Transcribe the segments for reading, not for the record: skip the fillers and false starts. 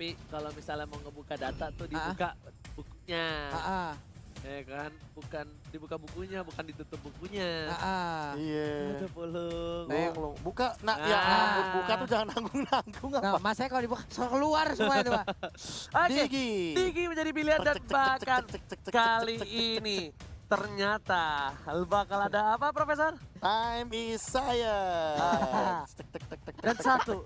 Tapi kalau misalnya mau ngebuka data tuh dibuka bukunya. Heeh. Ya kan, bukan dibuka bukunya, bukan ditutup bukunya. Heeh. Iya. Ada bolong. Belum. Buka, nah ya ampun, buka tuh jangan nanggung-nanggung Nah, apa. Mas saya kalau dibuka keluar semua itu, Pak. Oke, Digi. Digi menjadi pilihan dan bahkan kali ini ternyata bakal ada apa, Profesor? Time is science. Dan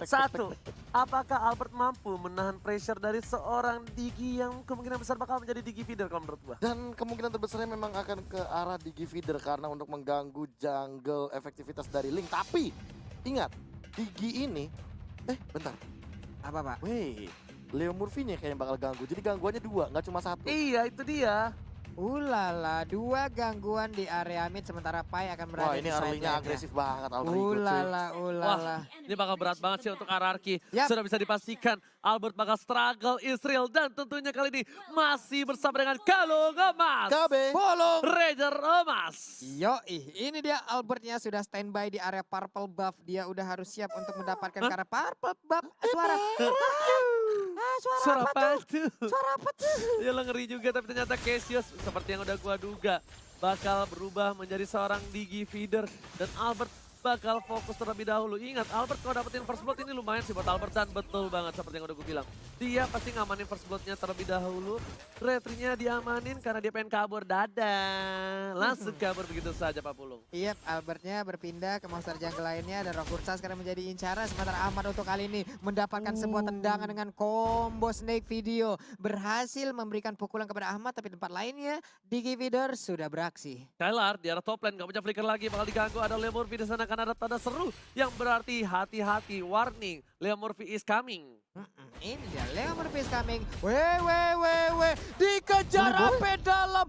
satu, apakah Albert mampu menahan pressure dari seorang Digi yang kemungkinan besar bakal menjadi Digi feeder kalau menurut gua? Dan kemungkinan terbesarnya memang akan ke arah Digi feeder karena untuk mengganggu jungle efektivitas dari Link. Tapi ingat, Digi ini, bentar, Apa, Pak? wait, Leo Murphy nih kayaknya bakal ganggu. Jadi gangguannya dua, nggak cuma satu. Iya, itu dia. Ulala, 2 gangguan di area mid sementara Pai akan berada Wah ini di side early-nya lane-nya. agresif banget Alrigo cuy. Ulala. Ini bakal berat banget sih untuk RRQ. Yap. Sudah bisa dipastikan Albert bakal struggle Israel. Dan tentunya kali ini masih bersama dengan Kalung Emas. KB. Bolong. Ranger Emas. Yoi, ini dia Albertnya sudah standby di area purple buff. Dia udah harus siap untuk mendapatkan karena purple buff. Suara. Suara apa tuh? Suara apa tuh? Ya lo ngeri juga tapi ternyata Cassius seperti yang udah gua duga bakal berubah menjadi seorang Digi feeder dan Albert bakal fokus terlebih dahulu. Ingat Albert kalau dapetin first blood ini lumayan sih buat Albert dan betul banget seperti yang udah gue bilang. Dia pasti ngamanin first bloodnya terlebih dahulu. Retrinya diamanin karena dia pengen kabur. Dadah. Langsung kabur begitu saja Pak Pulung. Iya, Albertnya berpindah ke monster jungle lainnya dan Rokursa sekarang menjadi incaran. Sementara Ahmad untuk kali ini mendapatkan sebuah tendangan dengan combo snake video. Berhasil memberikan pukulan kepada Ahmad tapi tempat lainnya Digi feeder sudah beraksi. Skylar di arah top lane gak punya flicker lagi bakal diganggu. Ada Leo Murphy di sana karena ada tanda seru yang berarti hati-hati, warning, Leo Murphy is coming. Ini dia Leo Murphy is coming. Weh. Dikejar sampai dalam.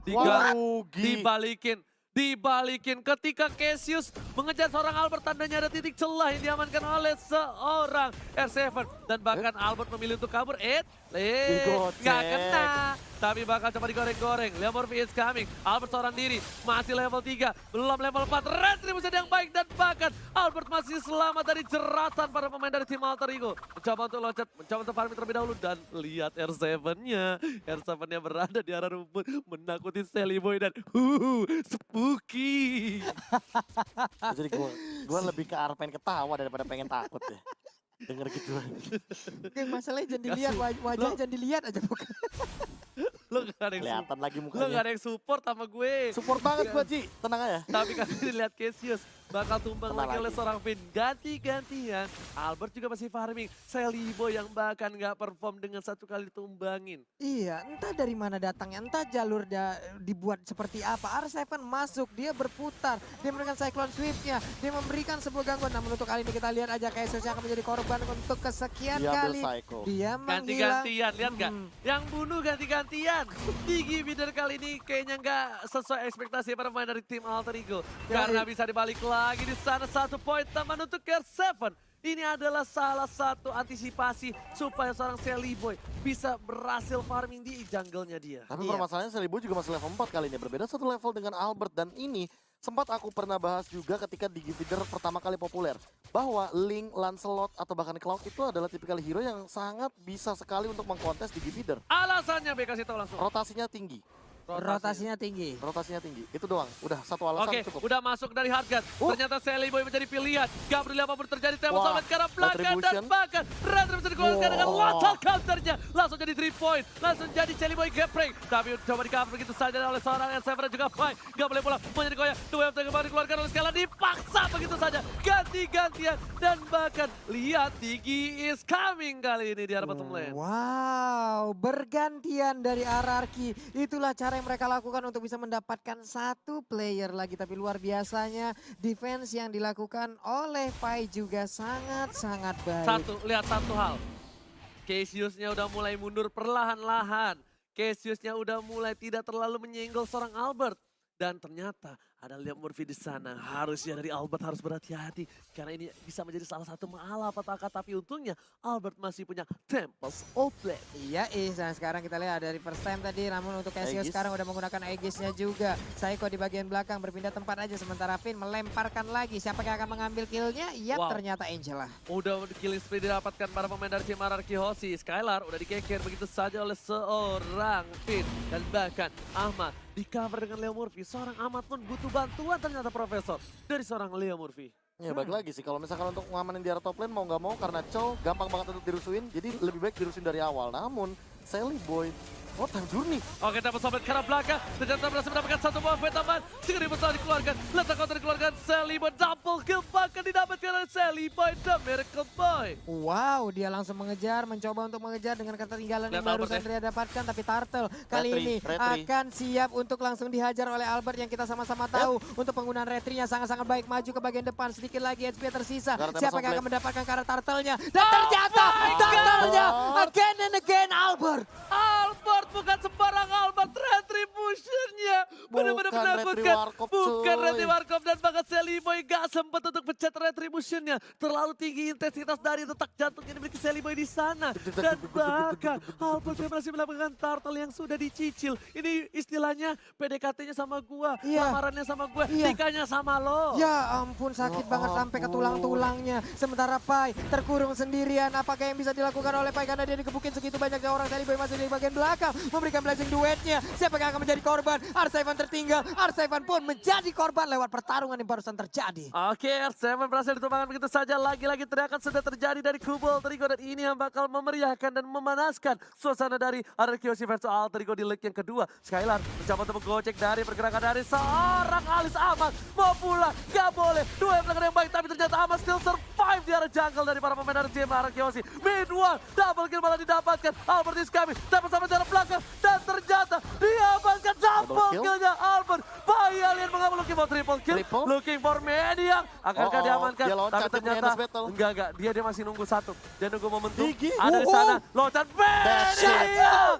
Dibalikin ketika Cassius mengejar seorang Albert, tandanya ada titik celah yang diamankan oleh seorang R7 dan bahkan Albert memilih untuk kabur. Nggak kena, tapi bakal coba digoreng-goreng. Leo Murphy is coming, Albert seorang diri, masih level 3, belum level 4, retribusi yang baik dan bahkan Albert masih selamat dari jeratan para pemain dari tim Alter Ego. Mencoba untuk loncat, mencoba untuk farming terlebih dahulu dan lihat R7-nya. R7-nya berada di arah rumput, menakuti Sally Boy dan spooky. Jadi gue lebih ke arah pengen ketawa daripada pengen takut ya. Denger gitu. Masalahnya jangan dilihat, wajahnya jangan dilihat aja bukan. Lo gak ada yang Kelihatan lagi Lo gak mukanya. ada yang support sama gue. Support banget gue Ci, tenang aja. Tapi kali ini lihat Cassius bakal tumbang Tenang lagi oleh lagi. seorang Finn. Ganti-gantian. Albert juga masih farming. Sally Boy yang bahkan gak perform dengan satu kali tumbangin. Iya, entah dari mana datangnya, entah jalur dibuat seperti apa. R7 masuk, dia berputar, dia memberikan cyclone sweep-nya, dia memberikan sebuah gangguan. Namun untuk kali ini kita lihat aja Cassius yang akan menjadi korban untuk kesekian Dia ambil kali. psycho. Dia menghilang. Ganti-gantian, lihat gak? Yang bunuh ganti-gantian. Digi feeder kali ini kayaknya gak sesuai ekspektasi para pemain dari tim Alter Ego. Karena bisa dibalik lagi di sana 1 poin tambahan untuk R7. Ini adalah salah satu antisipasi supaya seorang Sally Boy bisa berhasil farming di jungle-nya dia. Tapi Iya. permasalahannya Sally Boy juga masih level 4 kali ini. Berbeda satu level dengan Albert. Dan ini sempat aku pernah bahas juga ketika Digi feeder pertama kali populer. Bahwa Link, Lancelot, atau bahkan Cloud itu adalah tipikal hero yang sangat bisa sekali untuk mengkontes Digi feeder. Alasannya B kasih tahu langsung. Rotasinya tinggi. Rotasinya tinggi. Rotasinya tinggi. Itu doang. Udah satu alasan Oke, cukup. udah masuk dari Hardgun. Ternyata Sally Boy menjadi pilihan. Gak peduli apapun terjadi, tembak Wah, sampai ke arah belakang dan Retribution. bahkan Retribution dikeluarkan dengan lethal counternya. Langsung jadi 3 point, langsung jadi Sally Boy gapring. Tapi coba di cover begitu saja oleh seorang R7 dan juga Pai. Gak boleh pulang, menjadi goyang. 2 FT kembali dikeluarkan oleh Skala, dipaksa begitu saja. Ganti-gantian dan bahkan lihat Digi is coming kali ini di arah bottom lane. Wow, bergantian dari RRQ. Itulah cara yang mereka lakukan untuk bisa mendapatkan 1 player lagi. Tapi luar biasanya defense yang dilakukan oleh Pai juga sangat-sangat baik. Lihat satu hal. Cassius-nya udah mulai mundur perlahan-lahan. Cassius-nya udah mulai tidak terlalu menyenggol seorang Albert. Dan ternyata Ada Liam Murphy di sana. Harusnya dari Albert harus berhati-hati. Karena ini bisa menjadi salah satu malapetaka. Tapi untungnya Albert masih punya Tempest of Blade. Iya, dan sekarang kita lihat dari first time tadi, namun untuk Casio Aegis. sekarang udah menggunakan Aegisnya juga. Psycho di bagian belakang berpindah tempat aja, sementara Finn melemparkan lagi. Siapa yang akan mengambil killnya? Yap, Wow. ternyata Angela. Udah killing spree didapatkan para pemain dari tim RRQ Hoshi. Skylar udah dikeker begitu saja oleh seorang Finn. Dan bahkan Ahmad di cover dengan Leo Murphy. Seorang Ahmad pun butuh bantuan ternyata Profesor dari seorang Leo Murphy. Ya balik lagi sih, kalau misalkan untuk ngamanin di area top lane mau nggak mau karena Chow gampang banget untuk dirusuin, jadi lebih baik dirusuin dari awal. Namun, Sally Boy, oh time journey. Oke, dapat sobet ke arah belakang. Ternyata berhasil mendapatkan satu buah fate tambahan. Segera berusaha dikeluarkan. Letak counter dikeluarkan. Sally Boy double kill bahkan didapatkan oleh Sally Boy The Miracle Boy. Wow, dia langsung mengejar, mencoba untuk mengejar dengan ketertinggalan yang Lihat Albert barusan dia dapatkan. Tapi Turtle kali Retri, ini retri. akan siap untuk langsung dihajar oleh Albert yang kita sama-sama tahu. Untuk penggunaan retrinya sangat-sangat baik, maju ke bagian depan. Sedikit lagi HP tersisa. Karena Siapa yang Tempest akan of mendapatkan ke arah Turtle-nya? Dan ternyata my Turtle-nya God. again and again Albert. Albert bukan sembarang Albert, retribution-nya benar-benar Bukan menakutkan. Retri Warkop, Bukan cuy. Retri Warkop dan bahkan Sally Boy gak sempat untuk pencet retribution-nya. Terlalu tinggi intensitas dari detak jantung yang dimiliki Sally Boy di sana. Dan bahkan Albert berhasil mendapatkan turtle yang sudah dicicil. Ini istilahnya PDKT-nya sama gua, Iya. lamarannya sama gua, Iya. nikahnya sama lo. Ya ampun, sakit Ya banget sampai ke ampun. tulang-tulangnya. Sementara Pai terkurung sendirian. Apakah yang bisa dilakukan oleh Pai karena dia dikebukin segitu banyaknya orang. Sally Boy masih di bagian belakang memberikan blessing duetnya. Siapa yang akan menjadi korban? Arsevan tertinggal. Arsevan pun menjadi korban lewat pertarungan yang barusan terjadi. Oke, R7 berhasil ditumbangkan begitu saja. Lagi-lagi teriakan sudah terjadi dari kubu Alter Ego. Dan ini yang bakal memeriahkan dan memanaskan suasana dari RRQ versus Alter Ego di leg yang kedua. Skylar mencoba untuk menggocek dari pergerakan dari seorang Alis Ahmad. Mau pulang, gak boleh. Dua yang yang baik, tapi ternyata Ahmad still survive di area jungle dari para pemain dari tim RRQ. Mid one, double kill malah didapatkan. Albert is coming, dapat sampai dari belakang. Dan ternyata diamankan double kill. kill-nya Albert. Bahaya, lihat mengambil looking for triple kill. Triple. Looking for Maniac. Akankah Oh, diamankan? dia loncat, Tapi dia punya ternyata Endless Battle. enggak. Dia masih nunggu satu. Dia nunggu momentum. Gigi. Ada di sana. Loncat That's it. Maniac.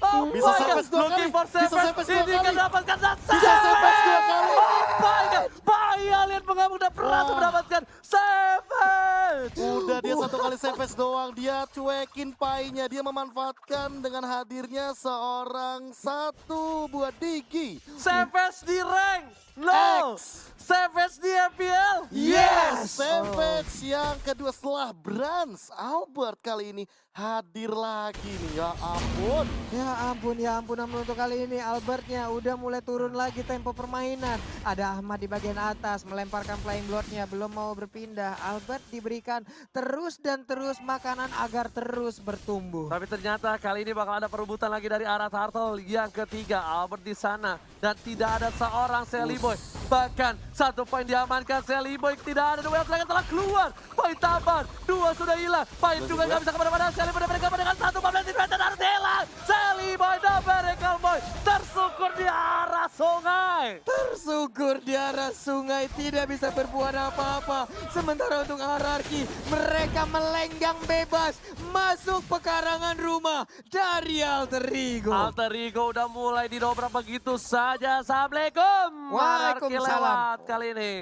Oh Bisa my God. Savage dua Looking kali. for Bisa Savage. Savage dua Ini kali. akan dapatkan dan Bisa Savage dua kali. Oh my God. Bahaya, lihat mengamuk dan berhasil Wah. mendapatkan Savage. Udah dia satu kali savage doang, dia cuekin painya, dia memanfaatkan dengan hadirnya seorang satu buat Digi. Savage di rank. No. X. Savage di FPL. Yes! Savage yang kedua setelah Brans. Albert kali ini hadir lagi nih, ya ampun. Ya ampun, namun untuk kali ini Albertnya udah mulai turun lagi tempo permainan. Ada Ahmad di bagian atas melemparkan flying bloodnya, belum mau berpindah. Albert diberikan terus dan terus makanan agar terus bertumbuh. Tapi ternyata kali ini bakal ada perebutan lagi dari arah Turtle yang ketiga. Albert di sana dan tidak ada seorang Sally Boy. Bahkan satu poin diamankan Sally Boy, tidak ada duel lagi telah keluar. Poin tambahan, dua sudah hilang. Poin juga nggak bisa kemana-mana. Sally Boy mereka dengan satu pemain dan harus hilang. Sally Boy dan Miracle Boy tersukur di arah sungai. Tersukur di arah sungai, tidak bisa berbuat apa-apa. Sementara untuk hierarki, mereka melenggang bebas masuk pekarangan rumah dari Alter Ego. Alter Ego udah mulai didobrak begitu saja. Assalamualaikum. Waalaikumsalam. Lewat kali ini.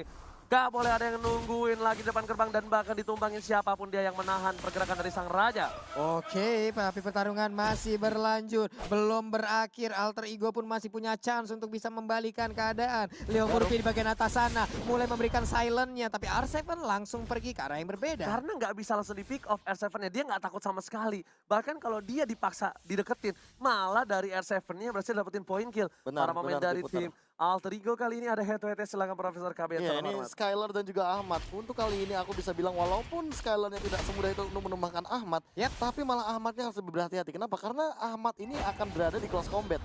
Gak boleh ada yang nungguin lagi depan gerbang dan bahkan ditumbangin siapapun dia yang menahan pergerakan dari sang raja. Oke, tapi pertarungan masih berlanjut. Belum berakhir, Alter Ego pun masih punya chance untuk bisa membalikan keadaan. Leo Murphy di bagian atas sana mulai memberikan silent-nya, tapi R7 langsung pergi ke arah yang berbeda. Karena nggak bisa langsung di pick off R7-nya, dia nggak takut sama sekali. Bahkan kalau dia dipaksa dideketin, malah dari R7-nya berhasil dapetin point kill. Benar, Para pemain benar, dari diputar. tim Alter Ego kali ini ada head to head, silakan Profesor KB yang Ya ini terhormat. Skylar dan juga Ahmad. Untuk kali ini aku bisa bilang walaupun Skylarnya tidak semudah itu untuk menumbangkan Ahmad. Yap. Tapi malah Ahmadnya harus lebih berhati-hati. Kenapa? Karena Ahmad ini akan berada di close combat.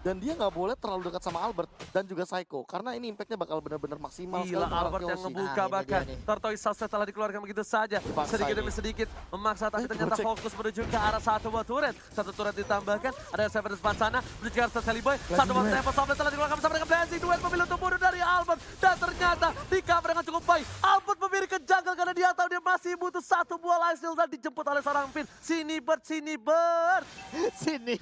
Dan dia nggak boleh terlalu dekat sama Albert dan juga Psycho. Karena ini impactnya bakal benar-benar maksimal. Gila, sekali Albert untuk yang Arkeosi. ngebuka Nah, ini bahkan. dia nih. Tortoise Sauce telah dikeluarkan begitu saja. Dipaksa Sedikit ini. demi sedikit memaksa tapi ternyata gocek. fokus menuju ke arah satu buah turret. Satu turret ditambahkan, ada Seven di depan sana. Menuju ke arah Sally Boy. Satu buah tempo sampai telah dikeluarkan bersama dengan Blazing. Duet memilih untuk bunuh dari Albert. Dan ternyata di cover dengan cukup baik. Albert memilih ke jungle karena dia tahu dia masih butuh satu buah life steal dan dijemput oleh seorang Finn. Sini Bird, sini Bird. Sini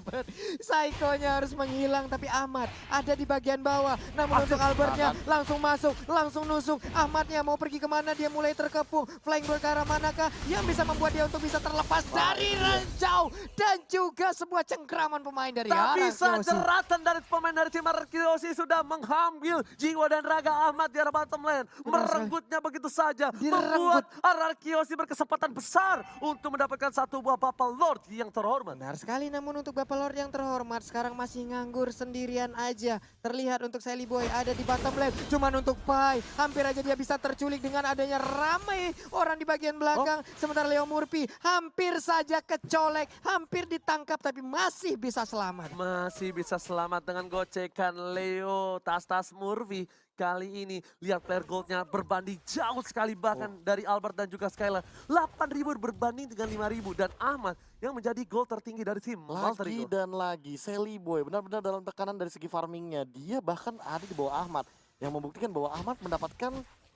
Bert. Psycho Hero-nya harus menghilang, tapi Ahmad ada di bagian bawah. Namun untuk Albertnya langsung masuk, langsung nusuk. Ahmadnya mau pergi kemana, dia mulai terkepung. Flying Bird ke arah manakah yang bisa membuat dia untuk bisa terlepas dari ranjau. Dan juga sebuah cengkraman pemain dari Tapi Ararkyoshi. jeratan dari pemain dari tim Ararkyoshi sudah mengambil jiwa dan raga Ahmad di arah bottom lane. Merenggutnya begitu saja. Membuat Ararkyoshi berkesempatan besar untuk mendapatkan satu buah Bapal Lord yang terhormat. Benar sekali, namun untuk Bapak Lord yang terhormat sekarang masih nganggur sendirian aja. Terlihat untuk Sally Boy ada di bottom lane. Cuman untuk Pai, hampir aja dia bisa terculik dengan adanya ramai orang di bagian belakang. Sementara Leo Murphy hampir saja kecolek, hampir ditangkap tapi masih bisa selamat. Masih bisa selamat dengan gocekan Leo tas-tas Murphy. Kali ini lihat player goldnya berbanding jauh sekali bahkan dari Albert dan juga Skylar. 8.000 berbanding dengan 5.000 dan Ahmad yang menjadi gol tertinggi dari tim Alter Lagi Ego. dan lagi, Sally Boy benar-benar dalam tekanan dari segi farmingnya. Dia bahkan ada di bawah Ahmad. Yang membuktikan bahwa Ahmad mendapatkan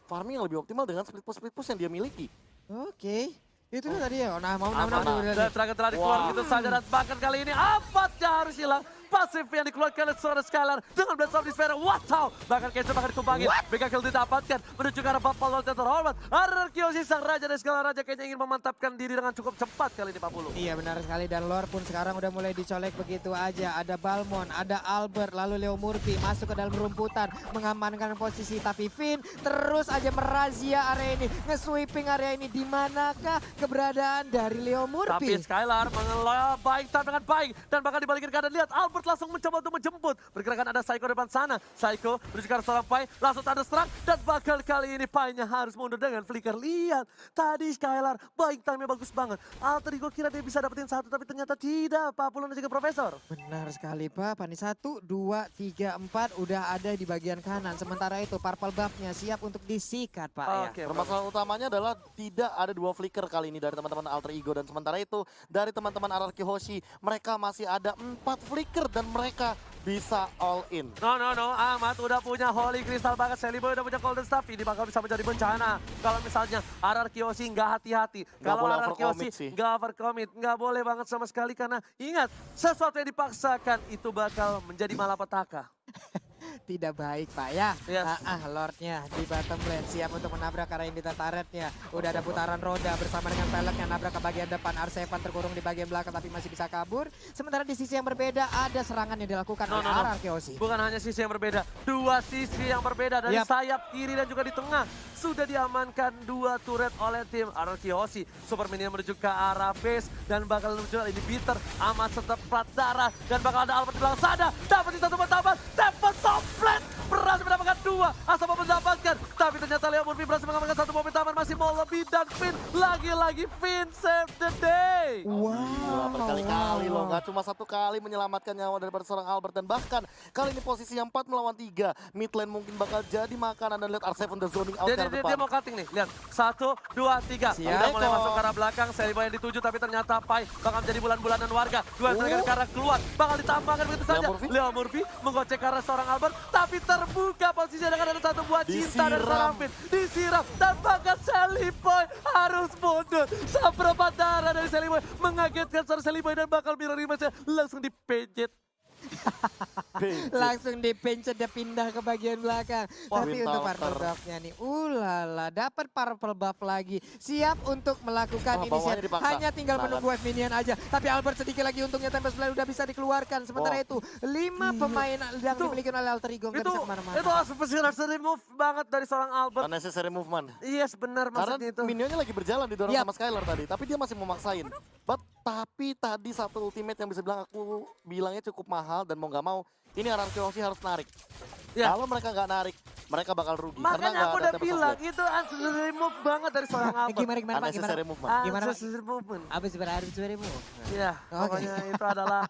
farming yang lebih optimal dengan split push yang dia miliki. Oke, itu tadi ya. Nah, mau Ahmad udah. dan Dragon telah dikeluarkan Wah. gitu saja dan bahkan kali ini Ahmadnya harus hilang. Pasif yang dikeluarkan oleh seorang Skylar dengan Blast of Despair. Wow! Bahkan Kenzo bahkan ditumbangin. Mega kill didapatkan menuju ke arah Bapal Lord yang terhormat. Ararkyoshi sang raja dan segala raja kayaknya ingin memantapkan diri dengan cukup cepat kali ini Pak Pulu. Iya benar sekali, dan Lord pun sekarang udah mulai dicolek begitu aja. Ada Balmon, ada Albert, lalu Leo Murphy masuk ke dalam rumputan mengamankan posisi. Tapi Finn terus aja merazia area ini, nge-sweeping area ini. Di manakah keberadaan dari Leo Tapi Murphy? Skylar mengelola baik time dengan baik dan bahkan dibalikin keadaan. Lihat Albert langsung mencoba untuk menjemput. Pergerakan ada Psycho depan sana. Psycho menuju ke arah seorang Pai, langsung thunderstruck dan bakal kali ini Pai-nya harus mundur dengan flicker. Lihat tadi Skylar baik time-nya bagus banget. Alter Ego kira dia bisa dapetin satu tapi ternyata tidak. Pak Pulun dan juga Profesor. Benar sekali Pak, Pani 1, 2, 3, 4 udah ada di bagian kanan. Sementara itu purple buff-nya siap untuk disikat Pak ya. Oke, Permasalahan utamanya adalah tidak ada dua flicker kali ini dari teman-teman Alter Ego. Dan sementara itu dari teman-teman Ararkyoshi, mereka masih ada 4 flicker dan mereka bisa all in. No, Ahmad udah punya Holy Crystal banget, Sally Boy udah punya Golden Staff, ini bakal bisa menjadi bencana. Kalau misalnya Ararkyoshi nggak hati-hati, kalau boleh Ararkyoshi overcommit sih. nggak overcommit, nggak boleh banget sama sekali karena ingat, sesuatu yang dipaksakan itu bakal menjadi malapetaka. Tidak baik Pak ya. Yes. Lordnya di bottom lane siap untuk menabrak arah Indita turretnya. Udah ada putaran roda bersama dengan pelek yang nabrak ke bagian depan. R7 terkurung di bagian belakang tapi masih bisa kabur. Sementara di sisi yang berbeda ada serangan yang dilakukan oleh Ararkyoshi. Bukan hanya sisi yang berbeda, dua sisi yang berbeda dari sayap kiri dan juga di tengah. Sudah diamankan 2 turret oleh tim Ararkyoshi. Super Minion menuju ke arah base dan bakal menuju ini bitter. Amat tetap plat darah dan bakal ada Albert di belakang sana. Dapat di satu pertamaan, dapat Flat berhasil mendapatkan 2, Asapa mendapatkan, tapi ternyata Leo Murphy berhasil mengamankan 1 momen taman, masih mau lebih dan Finn, lagi-lagi Finn save the day. Gila, berkali-kali loh, nggak cuma 1 kali menyelamatkan nyawa daripada seorang Albert. Dan bahkan kali ini posisi yang 4 melawan 3, mid lane mungkin bakal jadi makanan. Dan lihat R7 udah zoning out ke arah depan. Dia mau cutting nih, lihat 1, 2, 3, udah mulai masuk ke arah belakang, Sally Boy yang dituju, tapi ternyata Pai bakal menjadi bulan-bulanan warga, 2 trigger ke arah keluar, bakal ditambahkan begitu saja. Leo Murphy menggocek ke arah seorang Albert, tapi terbuka posisinya dengan ada 1 buah cinta dari seorang Finn. Disiram dan bahkan Sally Boy harus mundur. Seberapa darah dari Sally Boy mengagetkan seorang Sally Boy dan bakal mirror image-nya langsung dipejet. Langsung dipencet dia pindah ke bagian belakang. Tapi untuk Winter. purple buff-nya nih, ulala, dapat purple buff lagi. Siap untuk melakukan bawahnya inisiatif. dipaksa. Hanya tinggal menunggu wave minion aja. Tapi Albert sedikit lagi untungnya Tempest Blade udah bisa dikeluarkan. Sementara itu 5 pemain yang dimiliki oleh Alter Ego nggak bisa kemana-mana. Itu harus remove banget dari seorang Albert. Unnecessary movement. Yes, benar Karena maksudnya itu. minionnya lagi berjalan didorong sama Skylar tadi, tapi dia masih memaksain. Tapi tadi satu ultimate yang bisa bilang aku bilangnya cukup mahal dan mau nggak mau, ini Ararkyoshi harus narik. Ya. Kalau mereka nggak narik, mereka bakal rugi. Makanya karena nggak aku ada udah Tempest bilang Blade. itu unnecessary move banget dari seorang Albert. Gimana Pak? Unnecessary movement. Gimana, Pak? Unnecessary movement. Abis sebenarnya move. Iya, pokoknya itu adalah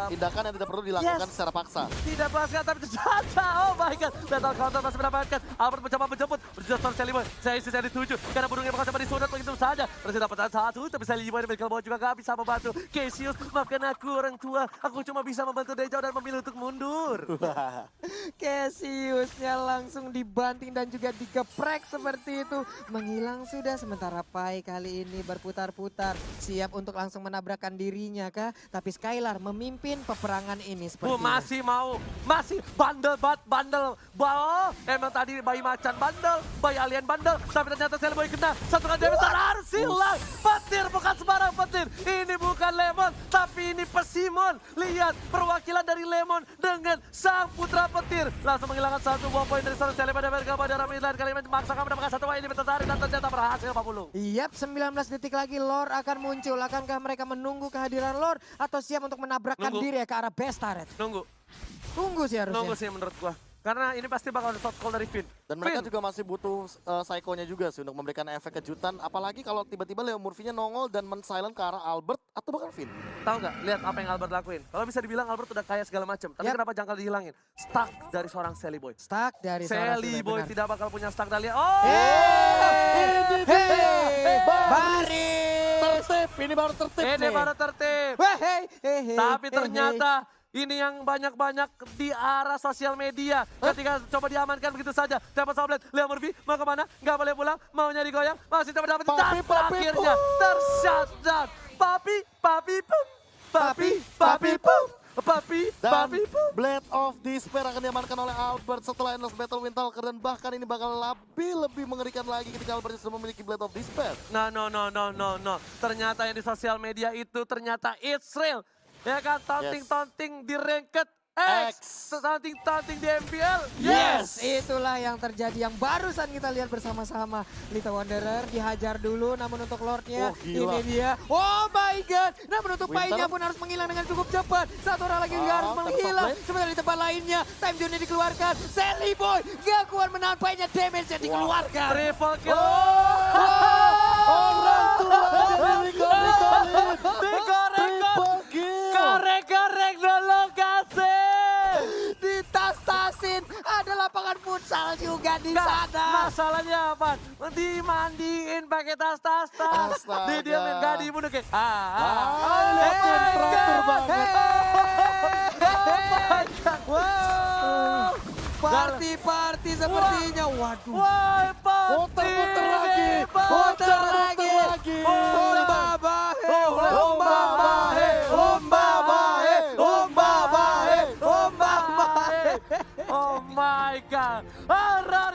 Tindakan yang tidak perlu dilakukan secara paksa. tidak pasca tapi terjata. Oh my god, Lethal Counter masih mendapatkan. Albert mencoba menjemput, berjuang seorang Sally Boy. Saya dituju, karena burungnya bakal coba disunat begitu saja. Berhasil dapatkan 1, tapi Sally Boy dan Michael Boy juga gak bisa membantu. Cassius, maafkan aku orang tua, aku cuma bisa membantu dari jauh dan memilih untuk mundur. Cassiusnya langsung dibanting dan juga digeprek seperti itu. Menghilang sudah, sementara Pai kali ini berputar-putar. Siap untuk langsung menabrakkan dirinya kah? Tapi Skylar memimpin peperangan ini seperti Masih mau, masih bandel banget, bandel. Emang tadi bayi macan bandel, bayi alien bandel. Tapi ternyata Cellboy kena, satu kali damage dan harus hilang. Petir bukan sembarang petir. Ini bukan Lemon, tapi ini Persimmon. Lihat perwakilan dari Lemon dengan sang putra petir. Langsung menghilangkan satu buah poin dari seorang Cellboy pada Verga pada Ramidlan. Kali ini memaksakan mendapatkan satu poin ini tertarik dan ternyata berhasil 40. Yap, 19 detik lagi Lord akan muncul. Akankah mereka menunggu kehadiran Lord atau siap untuk menabrakkan Nunggu. diri ke arah best turret? Nunggu, Tunggu sih harusnya. nunggu sih menurut gua. Karena ini pasti bakal ada shot call dari Finn. Dan mereka Finn. juga masih butuh psycho-nya juga sih untuk memberikan efek kejutan. Apalagi kalau tiba-tiba Leo Murphy-nya nongol dan men-silent ke arah Albert atau bahkan Finn. Tahu nggak? Lihat apa yang Albert lakuin. Kalau bisa dibilang Albert udah kaya segala macam. Tapi Yap. kenapa jangkal dihilangin? Stuck dari seorang Sally Boy. Stuck dari seorang Sally Sally, Boy benar. tidak bakal punya stuck Dahlia. Oh! Ini baru tertib Ini nih. baru tertib. Tapi ternyata ini yang banyak-banyak di arah sosial media. Ketika coba diamankan begitu saja. Dapat Soblet, Leo Murphy mau kemana? Nggak boleh pulang, maunya digoyang. Masih coba dapat dan akhirnya tershutdown. Papi, pum. Papi, pum. Papi Dan pum. Blade of Despair akan diamankan oleh Albert setelah Endless Battle Windtalker. Dan bahkan ini bakal lebih mengerikan lagi ketika Albert sudah memiliki Blade of Despair. No. Ternyata yang di sosial media itu ternyata it's real. Ya kan, taunting di ranked X. Taunting di MPL. Yes, itulah yang terjadi yang barusan kita lihat bersama-sama. Lita Wanderer dihajar dulu, namun untuk Lordnya gila. ini dia. Oh my god, namun untuk Winter. Pai-nya pun harus menghilang dengan cukup cepat. Satu orang lagi juga harus menghilang. Tersoplay. Sementara di tempat lainnya, time zone-nya dikeluarkan. Sally Boy gak kuat menahan Pai-nya, damage-nya dikeluarkan. Triple kill. Orang tua dari Digoreng. Digoreng. Triple kill. Korek-korek dulu kasih. Ditas-tasin, ada lapangan futsal juga di Nggak, sana. masalahnya apa? Dimandiin pakai tas. Astaga. Didiamin, gak dibunuh kayak. Lihat teratur banget. Wow, party sepertinya. Waduh. Wah, Puter-puter lagi. Putar lagi. Omba bahe, omba bahe, omba bahe, omba bahe, omba bahe. Oh my god. Horror